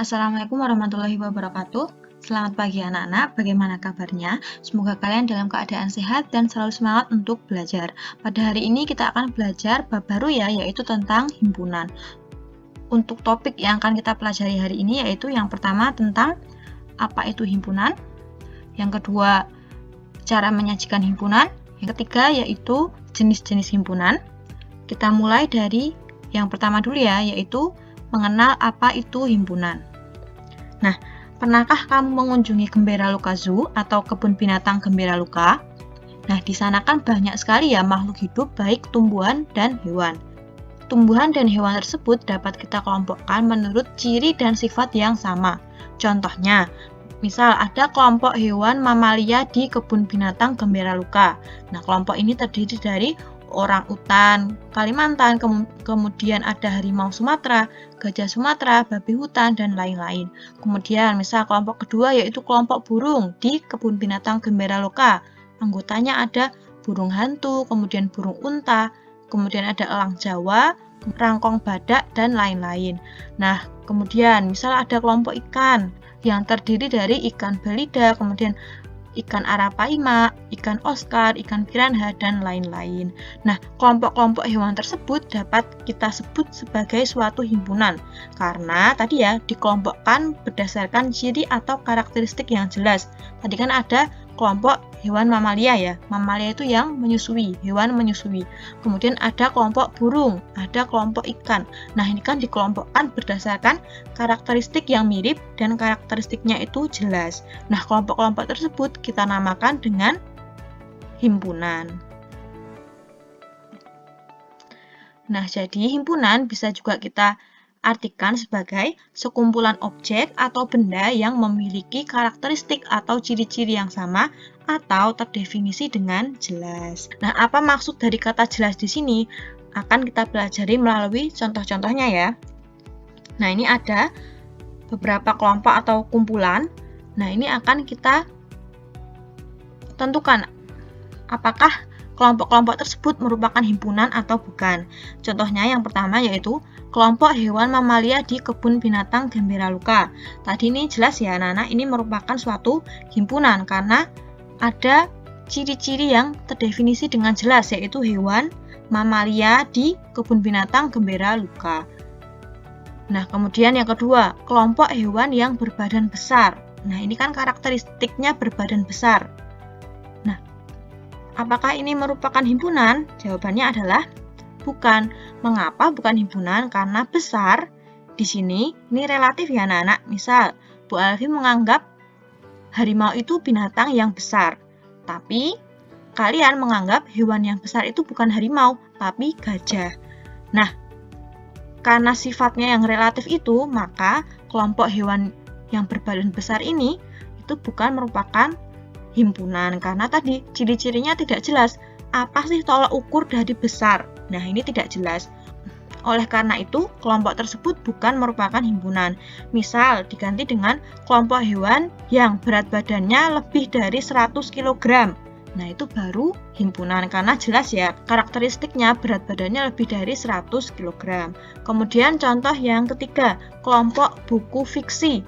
Assalamualaikum warahmatullahi wabarakatuh. Selamat pagi anak-anak, bagaimana kabarnya? Semoga kalian dalam keadaan sehat dan selalu semangat untuk belajar. Pada hari ini kita akan belajar bab baru ya, yaitu tentang himpunan. Untuk topik yang akan kita pelajari hari ini yaitu yang pertama tentang apa itu himpunan, yang kedua cara menyajikan himpunan, yang ketiga yaitu jenis-jenis himpunan. Kita mulai dari yang pertama dulu ya, yaitu mengenal apa itu himpunan. Nah, pernahkah kamu mengunjungi Gembira Luka Zoo atau kebun binatang Gembira Luka? Nah, di sana kan banyak sekali ya makhluk hidup baik tumbuhan dan hewan. Tumbuhan dan hewan tersebut dapat kita kelompokkan menurut ciri dan sifat yang sama. Contohnya, misal ada kelompok hewan mamalia di kebun binatang Gembira Luka. Nah, kelompok ini terdiri dari orang utan Kalimantan, kemudian ada harimau Sumatera, gajah Sumatera, babi hutan, dan lain-lain. Kemudian misal kelompok kedua yaitu kelompok burung di kebun binatang Gembira Luka. Anggotanya ada burung hantu, kemudian burung unta, kemudian ada elang Jawa, rangkong badak, dan lain-lain. Nah, kemudian misal ada kelompok ikan yang terdiri dari ikan belida, kemudian ikan arapaima, ikan Oscar, ikan piranha, dan lain-lain. Nah, kelompok-kelompok hewan tersebut dapat kita sebut sebagai suatu himpunan karena tadi ya dikelompokkan berdasarkan ciri atau karakteristik yang jelas. Tadi kan ada kelompok hewan mamalia ya. Mamalia itu yang menyusui, hewan menyusui. Kemudian ada kelompok burung, ada kelompok ikan. Nah, ini kan dikelompokkan berdasarkan karakteristik yang mirip dan karakteristiknya itu jelas. Nah, kelompok-kelompok tersebut kita namakan dengan himpunan. Nah, jadi himpunan bisa juga kita artikan sebagai sekumpulan objek atau benda yang memiliki karakteristik atau ciri-ciri yang sama atau terdefinisi dengan jelas. Nah, apa maksud dari kata jelas di sini? Akan kita pelajari melalui contoh-contohnya ya. Nah, ini ada beberapa kelompok atau kumpulan. Nah, ini akan kita tentukan apakah kelompok-kelompok tersebut merupakan himpunan atau bukan. Contohnya yang pertama yaitu kelompok hewan mamalia di kebun binatang Gembira Luka. Tadi ini jelas ya anak-anak, ini merupakan suatu himpunan karena ada ciri-ciri yang terdefinisi dengan jelas yaitu hewan mamalia di kebun binatang Gembira Luka. Nah, kemudian yang kedua, kelompok hewan yang berbadan besar. Nah, ini kan karakteristiknya berbadan besar. Nah, apakah ini merupakan himpunan? Jawabannya adalah bukan. Mengapa bukan himpunan? Karena besar di sini ini relatif ya anak-anak. Misal, Bu Alfi menganggap harimau itu binatang yang besar. Tapi kalian menganggap hewan yang besar itu bukan harimau, tapi gajah. Nah, karena sifatnya yang relatif itu, maka kelompok hewan yang berbadan besar ini itu bukan merupakan himpunan karena tadi ciri-cirinya tidak jelas. Apa sih tolak ukur dari besar? Nah, ini tidak jelas. Oleh karena itu, kelompok tersebut bukan merupakan himpunan. Misal, diganti dengan kelompok hewan yang berat badannya lebih dari 100 kg. Nah, itu baru himpunan karena jelas ya, karakteristiknya berat badannya lebih dari 100 kg. Kemudian contoh yang ketiga, kelompok buku fiksi.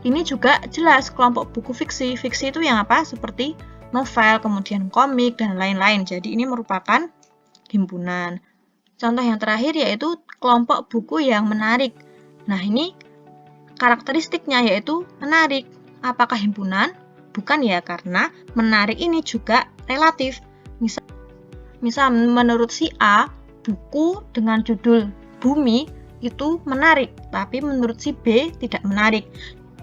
Ini juga jelas kelompok buku fiksi. Fiksi itu yang apa? Seperti novel, kemudian komik, dan lain-lain. Jadi ini merupakan himpunan. Contoh yang terakhir yaitu kelompok buku yang menarik. Nah, ini karakteristiknya yaitu menarik. Apakah himpunan? Bukan ya, karena menarik ini juga relatif. Misal menurut si A, buku dengan judul Bumi itu menarik, tapi menurut si B tidak menarik.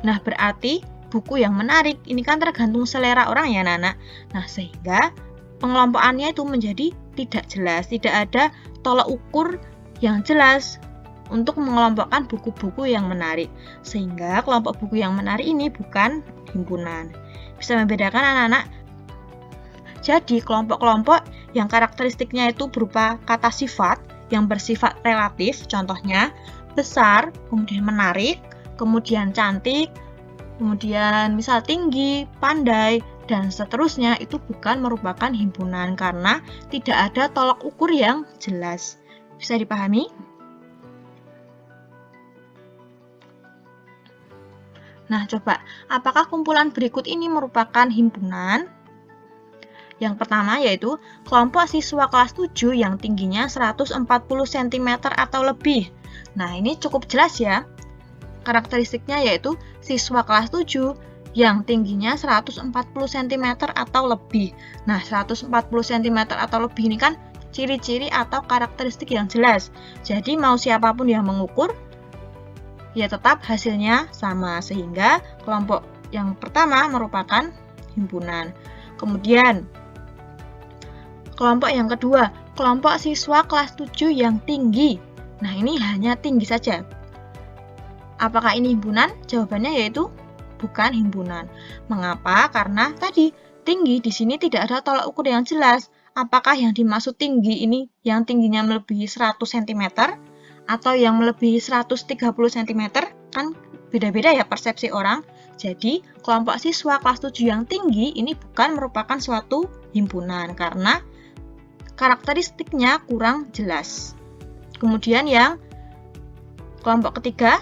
Nah, berarti buku yang menarik ini kan tergantung selera orang ya, anak-anak. Nah, sehingga pengelompokannya itu menjadi tidak jelas, tidak ada tolak ukur yang jelas untuk mengelompokkan buku-buku yang menarik. Sehingga kelompok buku yang menarik ini bukan himpunan. Bisa membedakan anak-anak. Jadi, kelompok-kelompok yang karakteristiknya itu berupa kata sifat yang bersifat relatif, contohnya besar, kemudian menarik, kemudian cantik, kemudian misal tinggi, pandai, dan seterusnya, itu bukan merupakan himpunan karena tidak ada tolak ukur yang jelas. Bisa dipahami? Nah, coba, apakah kumpulan berikut ini merupakan himpunan? Yang pertama yaitu kelompok siswa kelas 7 yang tingginya 140 cm atau lebih. Nah, ini cukup jelas ya. Karakteristiknya yaitu siswa kelas 7 yang tingginya 140 cm atau lebih. Nah, 140 cm atau lebih ini kan ciri-ciri atau karakteristik yang jelas. Jadi, mau siapapun yang mengukur, ya tetap hasilnya sama, sehingga kelompok yang pertama merupakan himpunan. Kemudian kelompok yang kedua, kelompok siswa kelas 7 yang tinggi. Nah, ini hanya tinggi saja. Apakah ini himpunan? Jawabannya yaitu bukan himpunan. Mengapa? Karena tadi tinggi di sini tidak ada tolak ukur yang jelas. Apakah yang dimaksud tinggi ini yang tingginya melebihi 100 cm atau yang melebihi 130 cm? Kan beda-beda ya persepsi orang. Jadi, kelompok siswa kelas 7 yang tinggi ini bukan merupakan suatu himpunan karena karakteristiknya kurang jelas. Kemudian yang kelompok ketiga,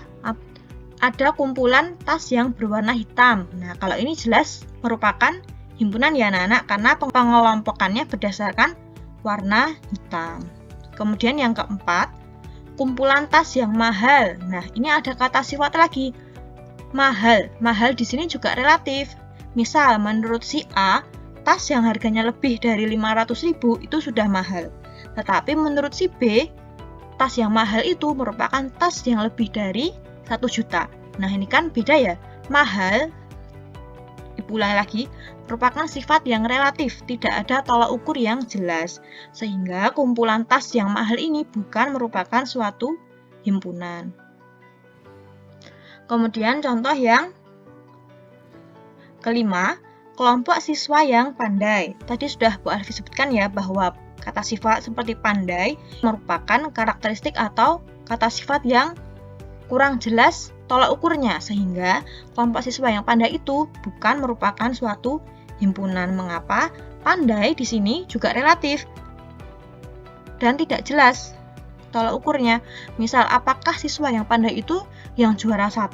ada kumpulan tas yang berwarna hitam. Nah, kalau ini jelas merupakan himpunan ya anak-anak karena pengelompokannya berdasarkan warna hitam. Kemudian yang keempat, kumpulan tas yang mahal. Nah, ini ada kata sifat lagi. Mahal. Mahal di sini juga relatif. Misal, menurut si A, tas yang harganya lebih dari 500.000 itu sudah mahal. Tetapi menurut si B, tas yang mahal itu merupakan tas yang lebih dari 1 juta. Nah, ini kan beda ya. Mahal, diulang lagi, merupakan sifat yang relatif, tidak ada tolak ukur yang jelas. Sehingga kumpulan tas yang mahal ini bukan merupakan suatu himpunan. Kemudian contoh yang kelima, kelompok siswa yang pandai. Tadi sudah Bu Alfi sebutkan ya bahwa kata sifat seperti pandai merupakan karakteristik atau kata sifat yang kurang jelas tolak ukurnya, sehingga kelompok siswa yang pandai itu bukan merupakan suatu himpunan. Mengapa? Pandai di sini juga relatif dan tidak jelas tolak ukurnya. Misal, apakah siswa yang pandai itu yang juara 1?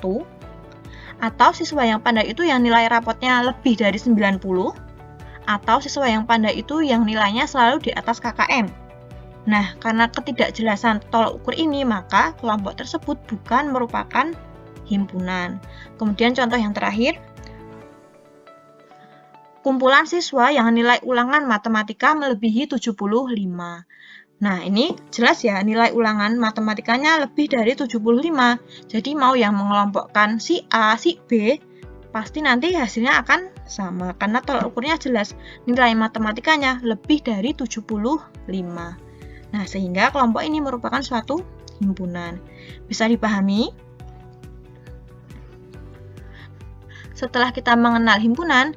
Atau siswa yang pandai itu yang nilai rapotnya lebih dari 90? Atau siswa yang pandai itu yang nilainya selalu di atas KKM? Nah, karena ketidakjelasan tolak ukur ini, maka kelompok tersebut bukan merupakan himpunan. Kemudian contoh yang terakhir, kumpulan siswa yang nilai ulangan matematika melebihi 75. Nah, ini jelas ya, nilai ulangan matematikanya lebih dari 75. Jadi mau yang mengelompokkan si A, si B, pasti nanti hasilnya akan sama. Karena tolak ukurnya jelas, nilai matematikanya lebih dari 75. Nah, sehingga kelompok ini merupakan suatu himpunan. Bisa dipahami? Setelah kita mengenal himpunan,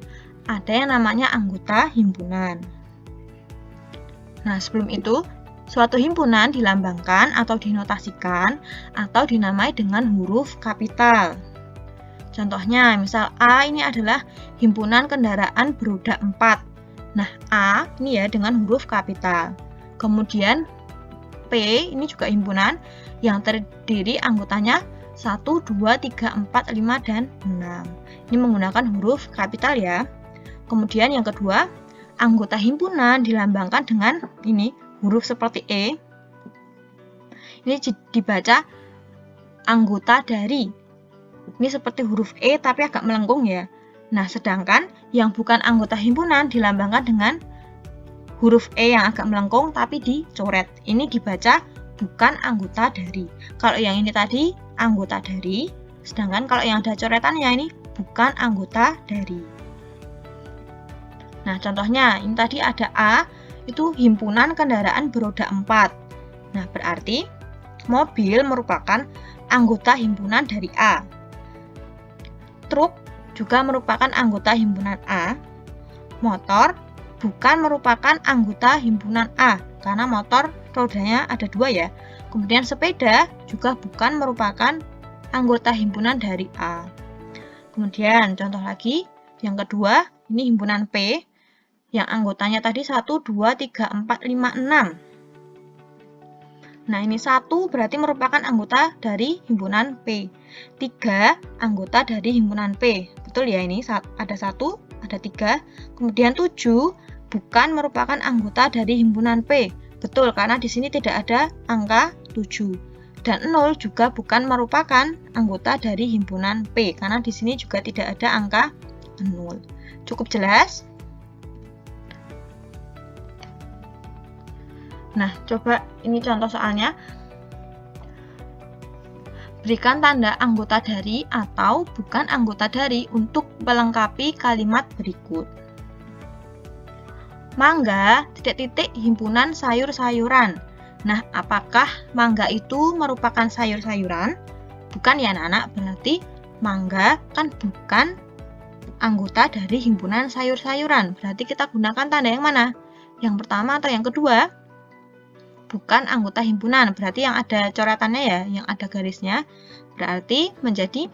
ada yang namanya anggota himpunan. Nah, sebelum itu, suatu himpunan dilambangkan atau dinotasikan atau dinamai dengan huruf kapital. Contohnya, misal A ini adalah himpunan kendaraan beroda 4. Nah, A ini ya dengan huruf kapital. Kemudian P ini juga himpunan yang terdiri anggotanya 1, 2, 3, 4, 5, dan 6. Ini menggunakan huruf kapital ya. Kemudian yang kedua, anggota himpunan dilambangkan dengan ini huruf seperti E. Ini dibaca anggota dari. Ini seperti huruf E tapi agak melengkung ya. Nah, sedangkan yang bukan anggota himpunan dilambangkan dengan huruf E yang agak melengkung tapi dicoret. Ini dibaca bukan anggota dari. Kalau yang ini tadi anggota dari, sedangkan kalau yang ada coretannya ini bukan anggota dari. Nah, contohnya ini tadi ada A, itu himpunan kendaraan beroda 4. Nah, berarti mobil merupakan anggota himpunan dari A. Truk juga merupakan anggota himpunan A. Motor bukan merupakan anggota himpunan A, karena motor rodanya ada 2 ya. Kemudian sepeda juga bukan merupakan anggota himpunan dari A. Kemudian contoh lagi, yang kedua, ini himpunan P, yang anggotanya tadi 1, 2, 3, 4, 5, 6. Nah, ini 1 berarti merupakan anggota dari himpunan P. 3 anggota dari himpunan P. Betul ya, ini ada 1, ada 3. Kemudian 7 bukan merupakan anggota dari himpunan P. Betul, karena di sini tidak ada angka 7. Dan 0 juga bukan merupakan anggota dari himpunan P, karena di sini juga tidak ada angka 0. Cukup jelas? Nah, coba ini contoh soalnya. Berikan tanda anggota dari atau bukan anggota dari untuk melengkapi kalimat berikut. Mangga, himpunan sayur-sayuran. Nah, apakah mangga itu merupakan sayur-sayuran? Bukan ya anak-anak, berarti mangga kan bukan anggota dari himpunan sayur-sayuran. Berarti kita gunakan tanda yang mana? Yang pertama atau yang kedua? Bukan anggota himpunan, berarti yang ada coretannya ya, yang ada garisnya, berarti menjadi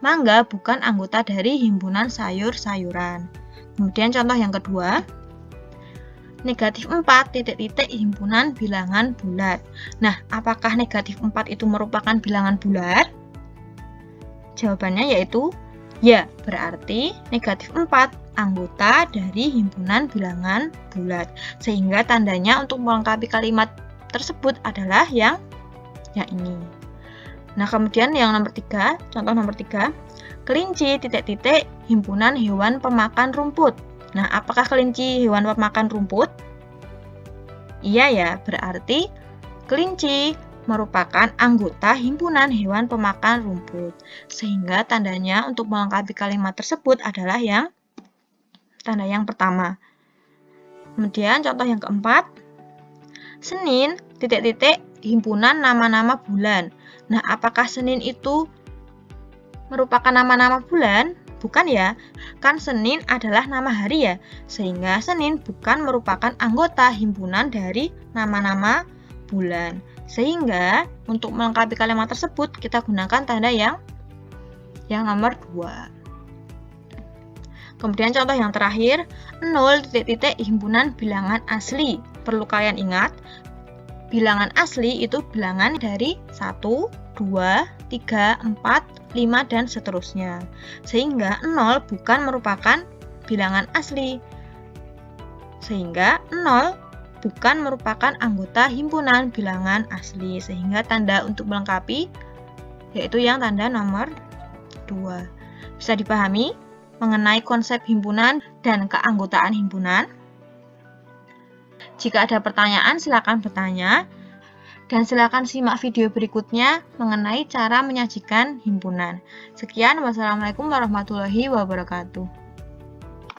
mangga bukan anggota dari himpunan sayur-sayuran. Kemudian contoh yang kedua, negatif 4, himpunan bilangan bulat. Nah, apakah negatif 4 itu merupakan bilangan bulat? Jawabannya yaitu ya, berarti negatif 4 anggota dari himpunan bilangan bulat. Sehingga tandanya untuk melengkapi kalimat tersebut adalah yang ini. Nah, kemudian yang nomor 3, contoh nomor 3, kelinci, himpunan hewan pemakan rumput. Nah, apakah kelinci hewan pemakan rumput? Iya ya, berarti kelinci merupakan anggota himpunan hewan pemakan rumput. Sehingga tandanya untuk melengkapi kalimat tersebut adalah tanda yang pertama. Kemudian contoh yang keempat, Senin, himpunan nama-nama bulan. Nah, apakah Senin itu merupakan nama-nama bulan? Bukan ya, kan Senin adalah nama hari ya, sehingga Senin bukan merupakan anggota himpunan dari nama-nama bulan. Sehingga untuk melengkapi kalimat tersebut kita gunakan tanda yang nomor 2. Kemudian contoh yang terakhir, 0, himpunan bilangan asli. Perlu kalian ingat, bilangan asli itu bilangan dari 1, 2, 3, 4, 5, dan seterusnya. Sehingga 0 bukan merupakan bilangan asli. Sehingga 0 bukan merupakan anggota himpunan bilangan asli. Sehingga tanda untuk melengkapi yaitu yang tanda nomor 2. Bisa dipahami mengenai konsep himpunan dan keanggotaan himpunan? Jika ada pertanyaan, silakan bertanya. Dan silakan simak video berikutnya mengenai cara menyajikan himpunan. Sekian, wassalamualaikum warahmatullahi wabarakatuh.